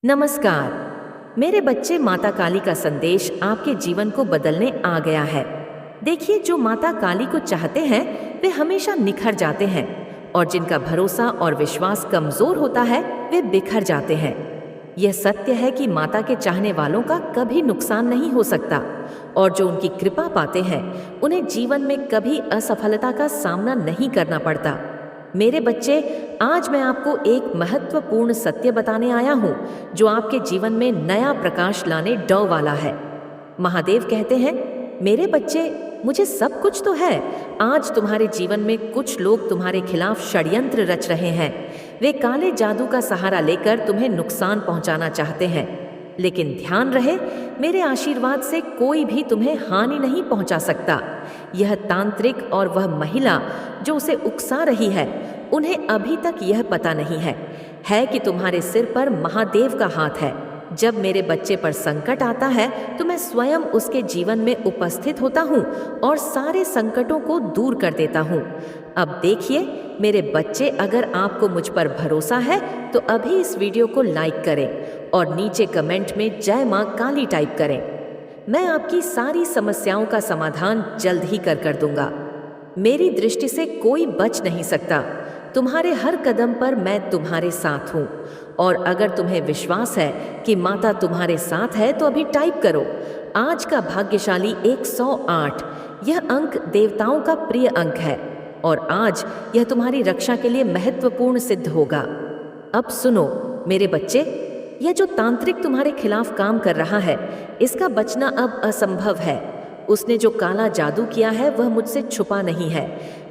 नमस्कार। मेरे बच्चे, माता काली का संदेश आपके जीवन को बदलने आ गया है। देखिए, जो माता काली को चाहते हैं वे हमेशा निखर जाते हैं और जिनका भरोसा और विश्वास कमजोर होता है वे बिखर जाते हैं। यह सत्य है कि माता के चाहने वालों का कभी नुकसान नहीं हो सकता और जो उनकी कृपा पाते हैं उन्हें जीवन में कभी असफलता का सामना नहीं करना पड़ता। मेरे बच्चे, आज मैं आपको एक महत्वपूर्ण सत्य बताने आया हूँ जो आपके जीवन में नया प्रकाश लाने वाला है। महादेव कहते हैं, मेरे बच्चे, मुझे सब कुछ तो है। आज तुम्हारे जीवन में कुछ लोग तुम्हारे खिलाफ षड्यंत्र रच रहे हैं। वे काले जादू का सहारा लेकर तुम्हें नुकसान पहुंचाना चाहते हैं, लेकिन ध्यान रहे, मेरे आशीर्वाद से कोई भी तुम्हें हानि नहीं पहुंचा सकता। यह तांत्रिक और वह महिला जो उसे उकसा रही है, उन्हें अभी तक यह पता नहीं है कि तुम्हारे सिर पर महादेव का हाथ है। जब मेरे बच्चे पर संकट आता है तो मैं स्वयं उसके जीवन में उपस्थित होता हूँ और सारे संकटों को दूर कर देता हूँ। अब देखिए मेरे बच्चे, अगर आपको मुझ पर भरोसा है तो अभी इस वीडियो को लाइक करें और नीचे कमेंट में जय मां काली टाइप करें। मैं आपकी सारी समस्याओं का समाधान जल्द ही कर दूंगा। मेरी दृष्टि से कोई बच नहीं सकता। तुम्हारे हर कदम पर मैं तुम्हारे साथ हूँ और अगर तुम्हें विश्वास है कि माता तुम्हारे साथ है तो अभी टाइप करो। आज का भाग्यशाली 108। यह अंक देवताओं का प्रिय अंक है और आज यह तुम्हारी रक्षा के लिए महत्वपूर्ण सिद्ध होगा। अब सुनो मेरे बच्चे, यह जो तांत्रिक तुम्हारे खिलाफ काम कर रहा है, इसका बचना अब असंभव है। उसने जो काला जादू किया है वह मुझसे छुपा नहीं है।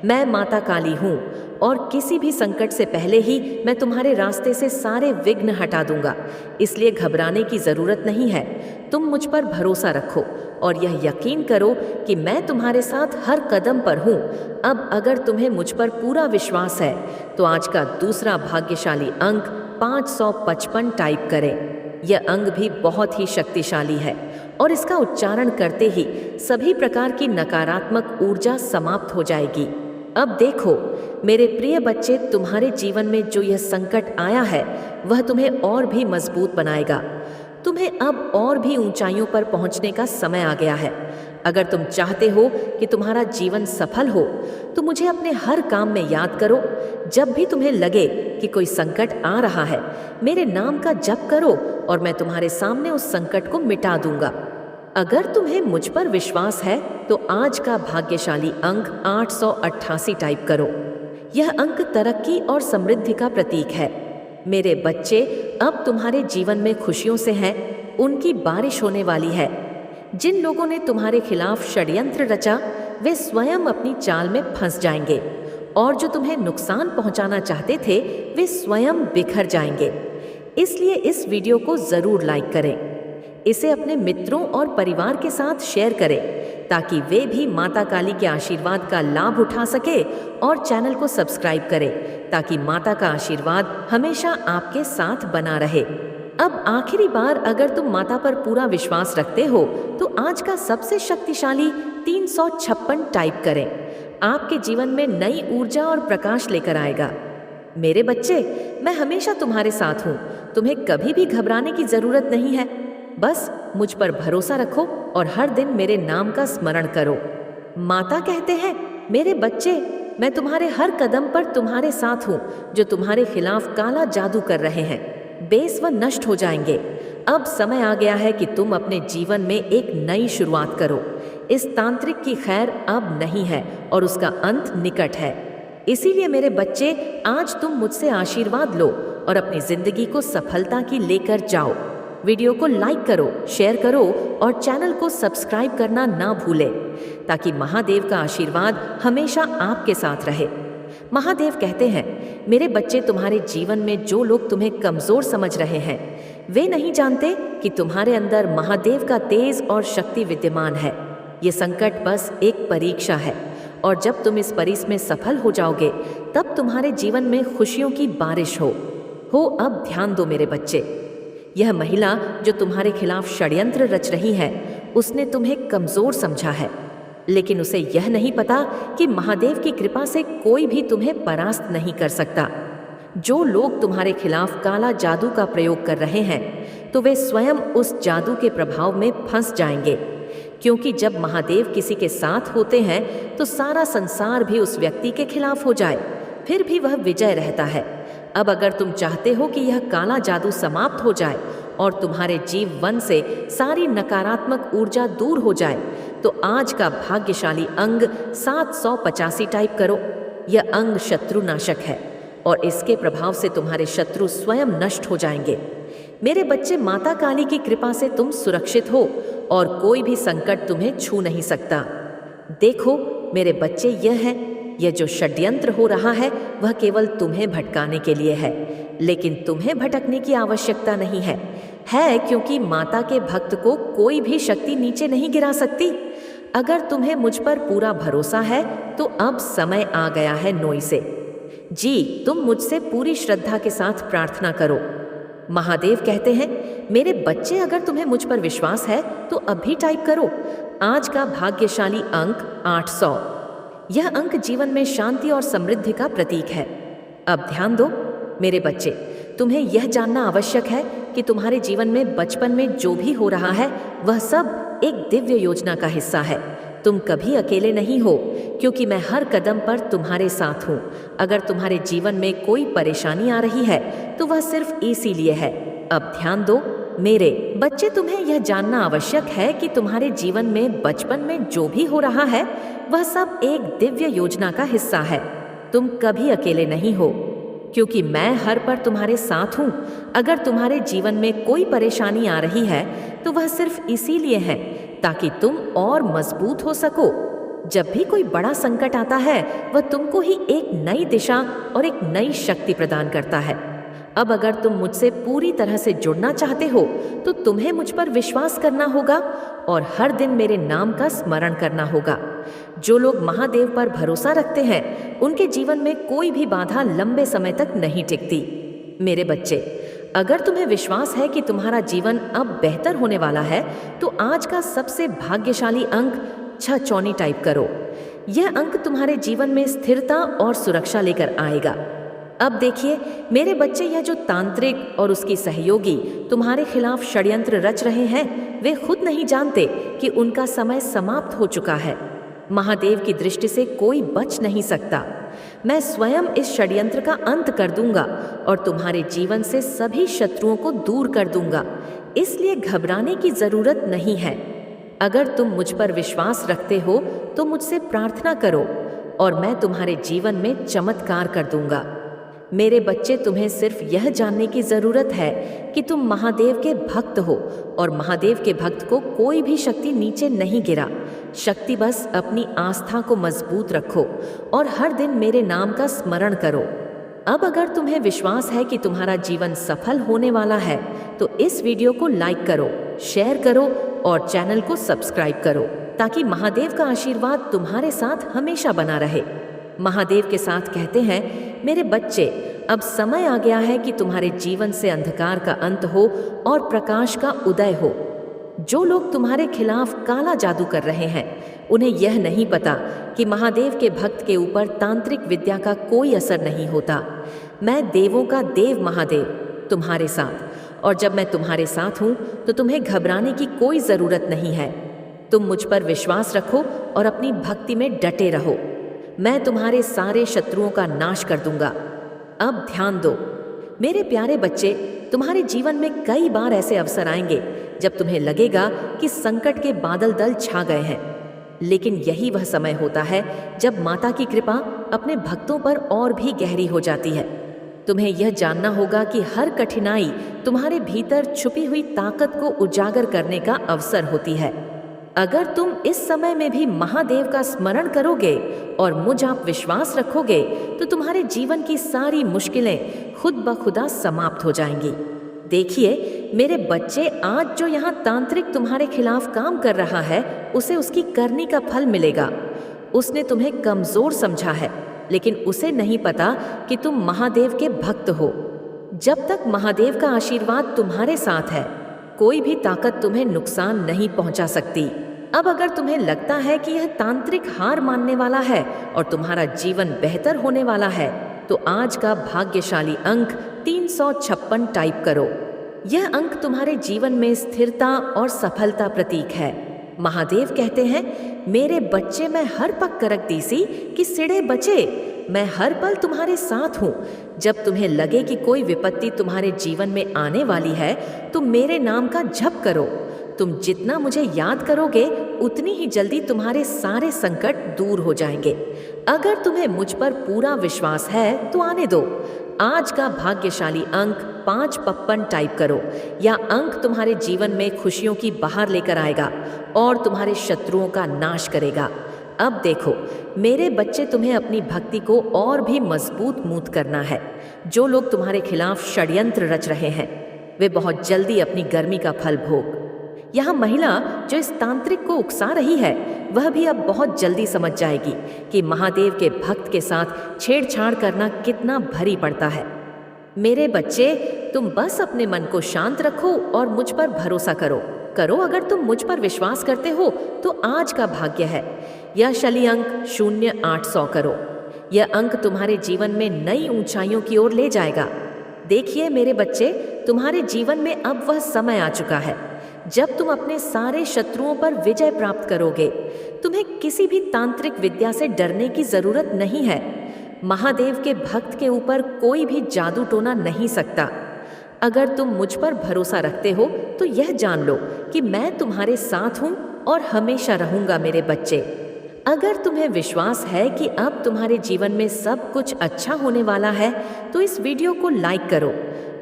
मैं माता काली हूँ और किसी भी संकट से पहले ही मैं तुम्हारे रास्ते से सारे विघ्न हटा दूंगा। इसलिए घबराने की जरूरत नहीं है। तुम मुझ पर भरोसा रखो और यह यकीन करो कि मैं तुम्हारे साथ हर कदम पर हूँ। अब अगर तुम्हें मुझ पर पूरा विश्वास है तो आज का दूसरा भाग्यशाली अंक 555 टाइप करें। यह अंक भी बहुत ही शक्तिशाली है और इसका उच्चारण करते ही सभी प्रकार की नकारात्मक ऊर्जा समाप्त हो जाएगी। अब देखो मेरे प्रिय बच्चे, तुम्हारे जीवन में जो यह संकट आया है वह तुम्हें और भी मजबूत बनाएगा। तुम्हें अब और भी ऊंचाइयों पर पहुंचने का समय आ गया है। अगर तुम चाहते हो कि तुम्हारा जीवन सफल हो तो मुझे अपने हर काम में याद करो। जब भी तुम्हें लगे कि कोई संकट आ रहा है, मेरे नाम का जप करो और मैं तुम्हारे सामने उस संकट को मिटा दूंगा। अगर तुम्हें मुझ पर विश्वास है तो आज का भाग्यशाली अंक 888 टाइप करो। यह अंक तरक्की और समृद्धि का प्रतीक है। मेरे बच्चे, अब तुम्हारे जीवन में खुशियों से है उनकी बारिश होने वाली है। जिन लोगों ने तुम्हारे खिलाफ षड्यंत्र रचा वे स्वयं अपनी चाल में फंस जाएंगे और जो तुम्हें नुकसान पहुंचाना चाहते थे वे स्वयं बिखर जाएंगे। इसलिए इस वीडियो को जरूर लाइक करें। इसे अपने मित्रों और परिवार के साथ शेयर करें ताकि वे भी माता काली के आशीर्वाद का लाभ उठा सके और चैनल को सब्सक्राइब करें ताकि माता का आशीर्वाद हमेशा आपके साथ बना रहे। अब आखिरी बार, अगर तुम माता पर पूरा विश्वास रखते हो तो आज का सबसे शक्तिशाली 356 टाइप करें। आपके जीवन में नई ऊर्जा और प्रकाश लेकर आएगा। मेरे बच्चे, मैं हमेशा तुम्हारे साथ हूँ। तुम्हें कभी भी घबराने की जरूरत नहीं है। बस मुझ पर भरोसा रखो और हर दिन मेरे नाम का स्मरण करो। माता कहते हैं, मेरे बच्चे, मैं तुम्हारे हर कदम पर तुम्हारे साथ हूँ। जो तुम्हारे खिलाफ काला जादू कर रहे हैं बेस व नष्ट हो जाएंगे। अब समय आ गया है कि तुम अपने जीवन में एक नई शुरुआत करो। इस तांत्रिक की खैर अब नहीं है और उसका अंत निकट है। इसीलिए मेरे बच्चे, आज तुम मुझसे आशीर्वाद लो और अपनी जिंदगी को सफलता की लेकर जाओ। वीडियो को लाइक करो, शेयर करो और चैनल को सब्सक्राइब करना ना भूलें ताकि महादेव का आशीर्वाद हमेशा आपके साथ रहे। महादेव कहते हैं, मेरे बच्चे, तुम्हारे जीवन में जो लोग तुम्हें कमजोर समझ रहे हैं वे नहीं जानते कि तुम्हारे अंदर महादेव का तेज और शक्ति विद्यमान है। ये संकट बस एक परीक्षा है और जब तुम इस परीक्षा में सफल हो जाओगे तब तुम्हारे जीवन में खुशियों की बारिश हो। अब ध्यान दो मेरे बच्चे, यह महिला जो तुम्हारे खिलाफ षड्यंत्र रच रही है उसने तुम्हें कमजोर समझा है, लेकिन उसे यह नहीं पता कि महादेव की कृपा से कोई भी तुम्हें परास्त नहीं कर सकता। जो लोग तुम्हारे खिलाफ काला जादू का प्रयोग कर रहे हैं तो वे स्वयं उस जादू के प्रभाव में फंस जाएंगे, क्योंकि जब महादेव किसी के साथ होते हैं तो सारा संसार भी उस व्यक्ति के खिलाफ हो जाए, फिर भी वह विजय रहता है। अब अगर तुम चाहते हो कि यह काला जादू समाप्त हो जाए और तुम्हारे जीवन से सारी नकारात्मक ऊर्जा दूर हो जाए, तो आज का भाग्यशाली अंग 785 टाइप करो। यह अंग शत्रुनाशक है और इसके प्रभाव से तुम्हारे शत्रु स्वयं नष्ट हो जाएंगे। मेरे बच्चे, माता काली की कृपा से तुम सुरक्षित हो और कोई भी संकट तुम्हें छू नहीं सकता। देखो मेरे बच्चे, यह जो षड्यंत्र हो रहा है वह केवल तुम्हें भटकाने के लिए है, लेकिन तुम्हें भटकने की आवश्यकता नहीं है, क्योंकि माता के भक्त को कोई भी शक्ति नीचे नहीं गिरा सकती। अगर तुम्हें मुझ पर पूरा भरोसा है तो अब समय आ गया है नोई से। जी, तुम मुझसे पूरी श्रद्धा के साथ प्रार्थना करो। महादेव कहते हैं, मेरे बच्चे, अगर तुम्हें मुझ पर विश्वास है तो अभी टाइप करो आज का भाग्यशाली अंक 800। यह अंक जीवन में शांति और समृद्धि का प्रतीक है। अब ध्यान दो मेरे बच्चे, तुम्हें यह जानना आवश्यक है कि तुम्हारे जीवन में बचपन में जो भी हो रहा है वह सब एक दिव्य योजना का हिस्सा है। तुम कभी अकेले नहीं हो, क्योंकि मैं हर कदम पर तुम्हारे साथ हूँ। अगर तुम्हारे जीवन में कोई परेशानी आ रही है तो वह सिर्फ इसीलिए है। अब ध्यान दो मेरे बच्चे, तुम्हें यह जानना आवश्यक है कि तुम्हारे जीवन में बचपन में जो भी हो रहा है वह सब एक दिव्य योजना का हिस्सा है। तुम कभी अकेले नहीं हो, क्योंकि मैं हर पर तुम्हारे साथ हूँ। अगर तुम्हारे जीवन में कोई परेशानी आ रही है तो वह सिर्फ इसीलिए है ताकि तुम और मजबूत हो सको। जब भी कोई बड़ा संकट आता है वह तुमको ही एक नई दिशा और एक नई शक्ति प्रदान करता है। अब अगर तुम मुझसे पूरी तरह से जुड़ना चाहते हो तो तुम्हें मुझ पर विश्वास करना होगा और हर दिन मेरे नाम का स्मरण करना होगा। जो लोग महादेव पर भरोसा रखते हैं उनके जीवन में कोई भी बाधा लंबे समय तक नहीं टिकती। मेरे बच्चे, अगर तुम्हें विश्वास है कि तुम्हारा जीवन अब बेहतर होने वाला है तो आज का सबसे भाग्यशाली अंक 6 टाइप करो। यह अंक तुम्हारे जीवन में स्थिरता और सुरक्षा लेकर आएगा। अब देखिए मेरे बच्चे, यह जो तांत्रिक और उसकी सहयोगी तुम्हारे खिलाफ षड्यंत्र रच रहे हैं वे खुद नहीं जानते कि उनका समय समाप्त हो चुका है। महादेव की दृष्टि से कोई बच नहीं सकता। मैं स्वयं इस षड्यंत्र का अंत कर दूंगा और तुम्हारे जीवन से सभी शत्रुओं को दूर कर दूंगा, इसलिए घबराने की जरूरत नहीं है। अगर तुम मुझ पर विश्वास रखते हो तो मुझसे प्रार्थना करो और मैं तुम्हारे जीवन में चमत्कार कर दूंगा। मेरे बच्चे, तुम्हें सिर्फ यह जानने की जरूरत है कि तुम महादेव के भक्त हो और महादेव के भक्त को कोई भी शक्ति नीचे नहीं गिरा। शक्ति बस अपनी आस्था को मजबूत रखो और हर दिन मेरे नाम का स्मरण करो। अब अगर तुम्हें विश्वास है कि तुम्हारा जीवन सफल होने वाला है तो इस वीडियो को लाइक करो, शेयर करो और चैनल को सब्सक्राइब करो ताकि महादेव का आशीर्वाद तुम्हारे साथ हमेशा बना रहे। महादेव के साथ कहते हैं, मेरे बच्चे, अब समय आ गया है कि तुम्हारे जीवन से अंधकार का अंत हो और प्रकाश का उदय हो। जो लोग तुम्हारे खिलाफ काला जादू कर रहे हैं उन्हें यह नहीं पता कि महादेव के भक्त के ऊपर तांत्रिक विद्या का कोई असर नहीं होता। मैं देवों का देव महादेव तुम्हारे साथ, और जब मैं तुम्हारे साथ हूँ तो तुम्हें घबराने की कोई ज़रूरत नहीं है। तुम मुझ पर विश्वास रखो और अपनी भक्ति में डटे रहो। मैं तुम्हारे सारे शत्रुओं का नाश कर दूंगा। अब ध्यान दो मेरे प्यारे बच्चे, तुम्हारे जीवन में कई बार ऐसे अवसर आएंगे जब तुम्हें लगेगा कि संकट के बादल दल छा गए हैं, लेकिन यही वह समय होता है जब माता की कृपा अपने भक्तों पर और भी गहरी हो जाती है। तुम्हें यह जानना होगा कि हर कठिनाई तुम्हारे भीतर छुपी हुई ताकत को उजागर करने का अवसर होती है। अगर तुम इस समय में भी महादेव का स्मरण करोगे और मुझ आप विश्वास रखोगे तो तुम्हारे जीवन की सारी मुश्किलें खुद ब खुदा समाप्त हो जाएंगी। देखिए मेरे बच्चे, आज जो यहाँ तांत्रिक तुम्हारे खिलाफ काम कर रहा है उसे उसकी करनी का फल मिलेगा। उसने तुम्हें कमजोर समझा है, लेकिन उसे नहीं पता कि तुम महादेव के भक्त हो। जब तक महादेव का आशीर्वाद तुम्हारे साथ है कोई भी ताकत तुम्हें नुकसान नहीं पहुंचा सकती। अब अगर तुम्हें लगता है कि यह तांत्रिक हार मानने वाला है और तुम्हारा जीवन बेहतर होने वाला है तो आज का भाग्यशाली अंक 356 टाइप करो। यह अंक तुम्हारे जीवन में स्थिरता और सफलता प्रतीक है। महादेव कहते हैं, मेरे बच्चे मैं हर पग करक दीसी कि सिड़े बचे, मैं हर पल तुम्हारे साथ हूँ। जब तुम्हें लगे कि कोई विपत्ति तुम्हारे जीवन में आने वाली है तो मेरे नाम का जप करो। तुम जितना मुझे याद करोगे उतनी ही जल्दी तुम्हारे सारे संकट दूर हो जाएंगे। अगर तुम्हें मुझ पर पूरा विश्वास है तो आने दो। आज का भाग्यशाली अंक 555 टाइप करो। यह अंक तुम्हारे जीवन में खुशियों की बहार लेकर आएगा और तुम्हारे शत्रुओं का नाश करेगा। अब देखो मेरे बच्चे, तुम्हें अपनी भक्ति को और भी मजबूत मूत करना है। जो लोग तुम्हारे खिलाफ षड्यंत्र रच रहे हैं वे बहुत जल्दी अपनी गर्मी का फल भोग। यहाँ महिला जो इस तांत्रिक को उकसा रही है वह भी अब बहुत जल्दी समझ जाएगी कि महादेव के भक्त के साथ छेड़छाड़ करना कितना भारी पड़ता है। मेरे बच्चे, तुम बस अपने मन को शांत रखो और मुझ पर भरोसा करो। अगर तुम मुझ पर विश्वास करते हो तो आज का भाग्य है। यह शली अंक 0800 करो। यह अंक तुम्हारे जीवन में नई ऊंचाइयों की ओर ले जाएगा। देखिए मेरे बच्चे, तुम्हारे जीवन में अब वह समय आ चुका है जब तुम अपने सारे शत्रुओं पर विजय प्राप्त करोगे। तुम्हें किसी भी तांत्रिक विद्या से डरने की जरूरत नहीं है। महादेव के भक्त के ऊपर कोई भी जादू टोना नहीं सकता। अगर तुम मुझ पर भरोसा रखते हो तो यह जान लो कि मैं तुम्हारे साथ हूँ और हमेशा रहूंगा। मेरे बच्चे, अगर तुम्हें विश्वास है कि अब तुम्हारे जीवन में सब कुछ अच्छा होने वाला है तो इस वीडियो को लाइक करो,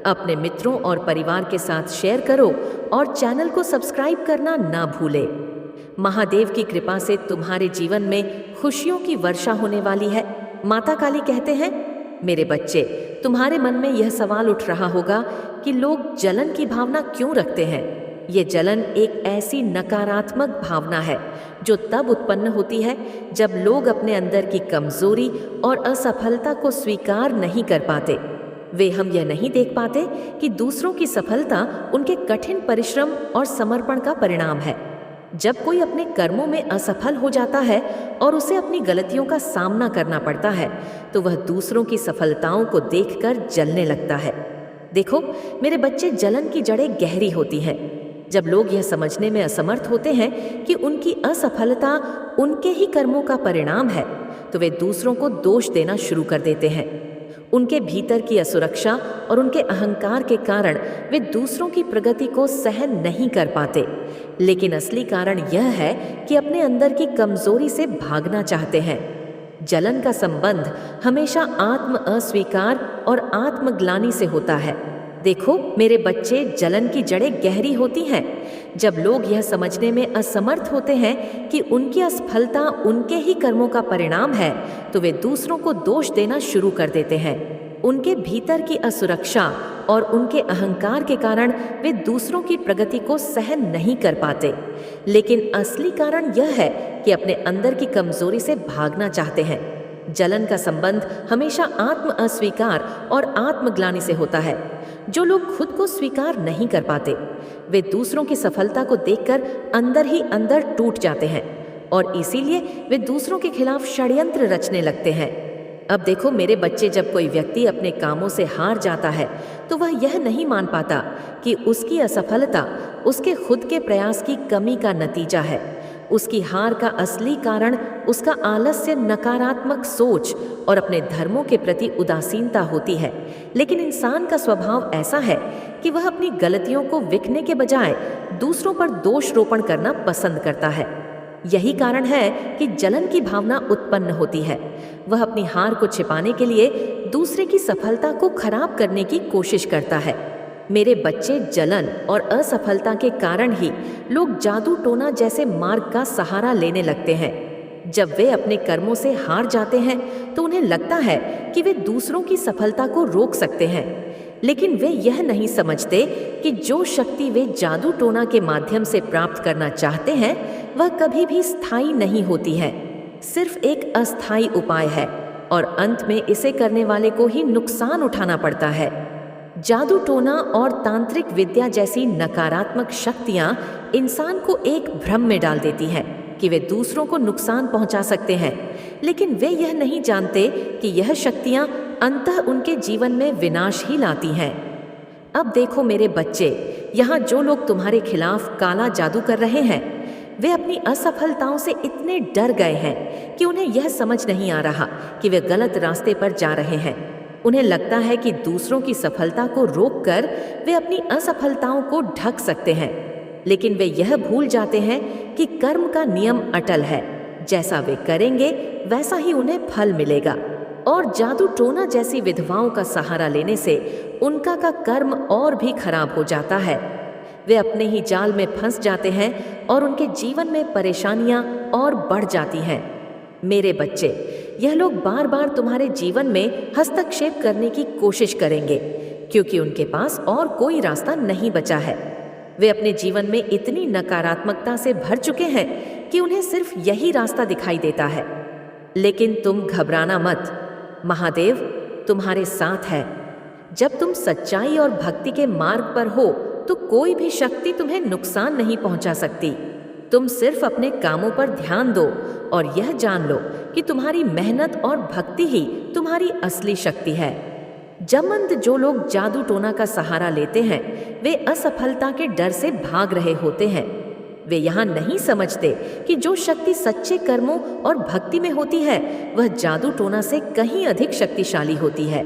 अपने मित्रों और परिवार के साथ शेयर करो और चैनल को सब्सक्राइब करना ना भूले। महादेव की कृपा से तुम्हारे जीवन में खुशियों की वर्षा होने वाली है। माता काली कहते हैं, मेरे बच्चे, तुम्हारे मन में यह सवाल उठ रहा होगा कि लोग जलन की भावना क्यों रखते हैं। ये जलन एक ऐसी नकारात्मक भावना है जो तब उत्पन्न होती है जब लोग अपने अंदर की कमजोरी और असफलता को स्वीकार नहीं कर पाते। वे हम यह नहीं देख पाते कि दूसरों की सफलता उनके कठिन परिश्रम और समर्पण का परिणाम है। जब कोई अपने कर्मों में असफल हो जाता है और उसे अपनी गलतियों का सामना करना पड़ता है तो वह दूसरों की सफलताओं को देखकर जलने लगता है। देखो मेरे बच्चे, जलन की जड़ें गहरी होती हैं। जब लोग यह समझने में असमर्थ होते हैं कि उनकी असफलता उनके ही कर्मों का परिणाम है तो वे दूसरों को दोष देना शुरू कर देते हैं। उनके भीतर की असुरक्षा और उनके अहंकार के कारण वे दूसरों की प्रगति को सहन नहीं कर पाते। लेकिन असली कारण यह है कि अपने अंदर की कमजोरी से भागना चाहते हैं। जलन का संबंध हमेशा आत्म अस्वीकार और आत्मग्लानि से होता है। देखो मेरे बच्चे, जलन की जड़ें गहरी होती हैं। जब लोग यह समझने में असमर्थ होते हैं कि उनकी असफलता उनके ही कर्मों का परिणाम है तो वे दूसरों को दोष देना शुरू कर देते हैं। उनके भीतर की असुरक्षा और उनके अहंकार के कारण वे दूसरों की प्रगति को सहन नहीं कर पाते। लेकिन असली कारण यह है कि अपने अंदर की कमजोरी से भागना चाहते हैं। जलन का संबंध हमेशा आत्म अस्वीकार और आत्मग्लानि से होता है। जो लोग खुद को स्वीकार नहीं कर पाते वे दूसरों की सफलता को देखकर अंदर ही अंदर टूट जाते हैं और इसीलिए वे दूसरों के खिलाफ षड्यंत्र रचने लगते हैं। अब देखो मेरे बच्चे, जब कोई व्यक्ति अपने कामों से हार जाता है तो वह यह नहीं मान पाता कि उसकी असफलता उसके खुद के प्रयास की कमी का नतीजा है। उसकी हार का असली कारण उसका आलस्य, नकारात्मक सोच और अपने धर्मों के प्रति उदासीनता होती है। लेकिन इंसान का स्वभाव ऐसा है कि वह अपनी गलतियों को विकने के बजाय दूसरों पर दोष रोपण करना पसंद करता है। यही कारण है कि जलन की भावना उत्पन्न होती है। वह अपनी हार को छिपाने के लिए दूसरे की सफलता को खराब करने की कोशिश करता है। मेरे बच्चे, जलन और असफलता के कारण ही लोग जादू टोना जैसे मार्ग का सहारा लेने लगते हैं। जब वे अपने कर्मों से हार जाते हैं तो उन्हें लगता है कि वे दूसरों की सफलता को रोक सकते हैं। लेकिन वे यह नहीं समझते कि जो शक्ति वे जादू टोना के माध्यम से प्राप्त करना चाहते हैं वह कभी भी स्थायी नहीं होती है, सिर्फ एक अस्थायी उपाय है और अंत में इसे करने वाले को ही नुकसान उठाना पड़ता है। जादू टोना और तांत्रिक विद्या जैसी नकारात्मक शक्तियां इंसान को एक भ्रम में डाल देती हैं कि वे दूसरों को नुकसान पहुंचा सकते हैं। लेकिन वे यह नहीं जानते कि यह शक्तियां अंततः उनके जीवन में विनाश ही लाती हैं। अब देखो मेरे बच्चे, यहाँ जो लोग तुम्हारे खिलाफ काला जादू कर रहे हैं, वे अपनी असफलताओं से इतने डर गए हैं कि उन्हें यह समझ नहीं आ रहा कि वे गलत रास्ते पर जा रहे हैं। उन्हें लगता है कि दूसरों की सफलता को रोककर वे अपनी असफलताओं को ढक सकते हैं, लेकिन वे यह भूल जाते हैं कि कर्म का नियम अटल है। जैसा वे करेंगे वैसा ही उन्हें फल मिलेगा। और जादू टोना जैसी विधवाओं का सहारा लेने से उनका का कर्म और भी खराब हो जाता है। वे अपने ही जाल में फंस जाते हैं और उनके जीवन में परेशानियां और बढ़ जाती हैं। मेरे बच्चे, यह लोग बार बार तुम्हारे जीवन में हस्तक्षेप करने की कोशिश करेंगे, क्योंकि उनके पास और कोई रास्ता नहीं बचा है। वे अपने जीवन में इतनी नकारात्मकता से भर चुके हैं कि उन्हें सिर्फ यही रास्ता दिखाई देता है। लेकिन तुम घबराना मत, महादेव तुम्हारे साथ है। जब तुम सच्चाई और भक्ति के मार्ग पर हो तो कोई भी शक्ति तुम्हें नुकसान नहीं पहुंचा सकती। तुम सिर्फ अपने कामों पर ध्यान दो और यह जान लो कि तुम्हारी मेहनत और भक्ति ही तुम्हारी असली शक्ति है। जमंत जो लोग जादू टोना का सहारा लेते हैं, वे असफलता के डर से भाग रहे होते हैं। वे यहाँ नहीं समझते कि जो शक्ति सच्चे कर्मों और भक्ति में होती है, वह जादू टोना से कहीं अधिक शक्तिशाली होती है।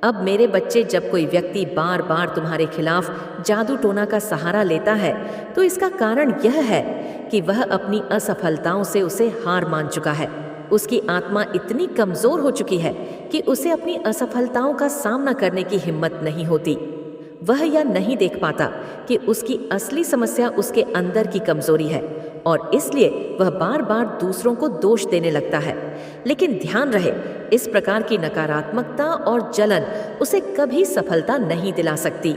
अब मेरे बच्चे, जब कोई व्यक्ति बार बार तुम्हारे खिलाफ जादू टोना का सहारा लेता है, तो इसका कारण यह है कि वह अपनी असफलताओं से उसे हार मान चुका है। उसकी आत्मा इतनी कमजोर हो चुकी है कि उसे अपनी असफलताओं का सामना करने की हिम्मत नहीं होती। वह यह नहीं देख पाता कि उसकी असली समस्या उसके अंदर की कमजोरी है और इसलिए वह बार बार दूसरों को दोष देने लगता है। लेकिन ध्यान रहे, इस प्रकार की नकारात्मकता और जलन उसे कभी सफलता नहीं दिला सकती।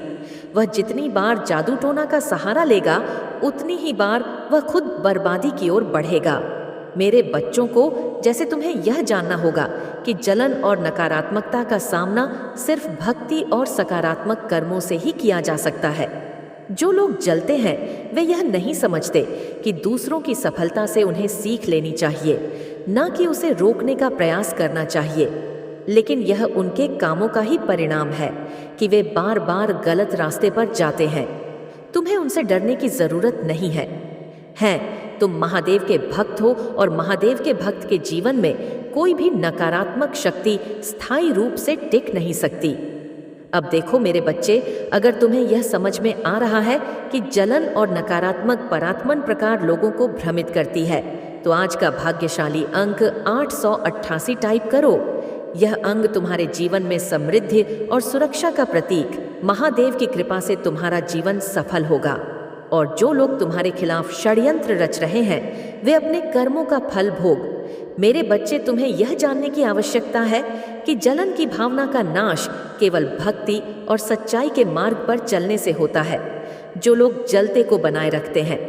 वह जितनी बार जादू टोना का सहारा लेगा, उतनी ही बार वह खुद बर्बादी की ओर बढ़ेगा। मेरे बच्चों को, जैसे तुम्हें यह जानना होगा कि जलन और नकारात्मकता का सामना सिर्फ भक्ति और सकारात्मक कर्मों से ही किया जा सकता है। जो लोग जलते हैं वे यह नहीं समझते कि दूसरों की सफलता से उन्हें सीख लेनी चाहिए, न कि उसे रोकने का प्रयास करना चाहिए। लेकिन यह उनके कामों का ही परिणाम है कि वे बार बार गलत रास्ते पर जाते हैं। तुम्हें उनसे डरने की जरूरत नहीं है। तुम महादेव के भक्त हो और महादेव के भक्त के जीवन में कोई भी नकारात्मक शक्ति स्थायी रूप से टिक नहीं सकती। अब देखो मेरे बच्चे, अगर तुम्हें यह समझ में आ रहा है कि जलन और नकारात्मक परात्मन प्रकार लोगों को भ्रमित करती है, तो आज का भाग्यशाली अंक 888 टाइप करो। यह अंक तुम्हारे जीवन में समृद्धि और सुरक्षा का प्रतीक। महादेव की कृपा से तुम्हारा जीवन सफल होगा और जो लोग तुम्हारे खिलाफ षड्यंत्र रच रहे हैं, वे अपने कर्मों का फल भोग। मेरे बच्चे, तुम्हें यह जानने की आवश्यकता है कि जलन की भावना का नाश केवल भक्ति और सच्चाई के मार्ग पर चलने से होता है। जो लोग जलते को बनाए रखते हैं,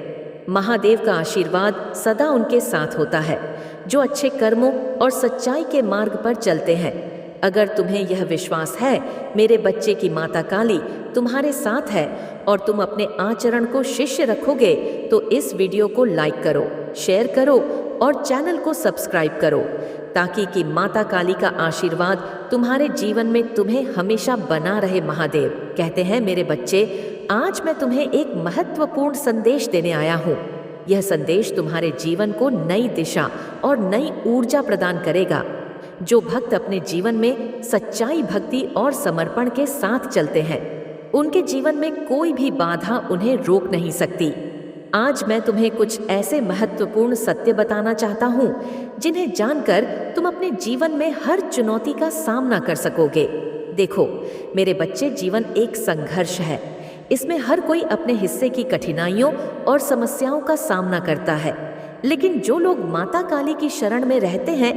महादेव का आशीर्वाद सदा उनके साथ होता है। जो अच्छे कर्मों और सच्चाई के मार्ग पर चलते हैं, अगर तुम्हें यह विश्वास है मेरे बच्चे की माता काली तुम्हारे साथ है और तुम अपने आचरण को शिष्य रखोगे, तो इस वीडियो को लाइक करो, शेयर करो और चैनल को सब्सक्राइब करो, ताकि कि माता काली का आशीर्वाद तुम्हारे जीवन में तुम्हें हमेशा बना रहे। महादेव कहते हैं, मेरे बच्चे, आज मैं तुम्हें एक महत्वपूर्ण संदेश देने आया हूँ। यह संदेश तुम्हारे जीवन को नई दिशा और नई ऊर्जा प्रदान करेगा। जो भक्त अपने जीवन में सच्चाई, भक्ति और समर्पण के साथ चलते हैं, उनके जीवन में कोई भी बाधा उन्हें रोक नहीं सकती। आज मैं तुम्हें कुछ ऐसे महत्वपूर्ण सत्य बताना चाहता हूँ जिन्हें जानकर तुम अपने जीवन में हर चुनौती का सामना कर सकोगे। देखो मेरे बच्चे, जीवन एक संघर्ष है। इसमें हर कोई अपने हिस्से की कठिनाइयों और समस्याओं का सामना करता है। लेकिन जो लोग माता काली की शरण में रहते हैं,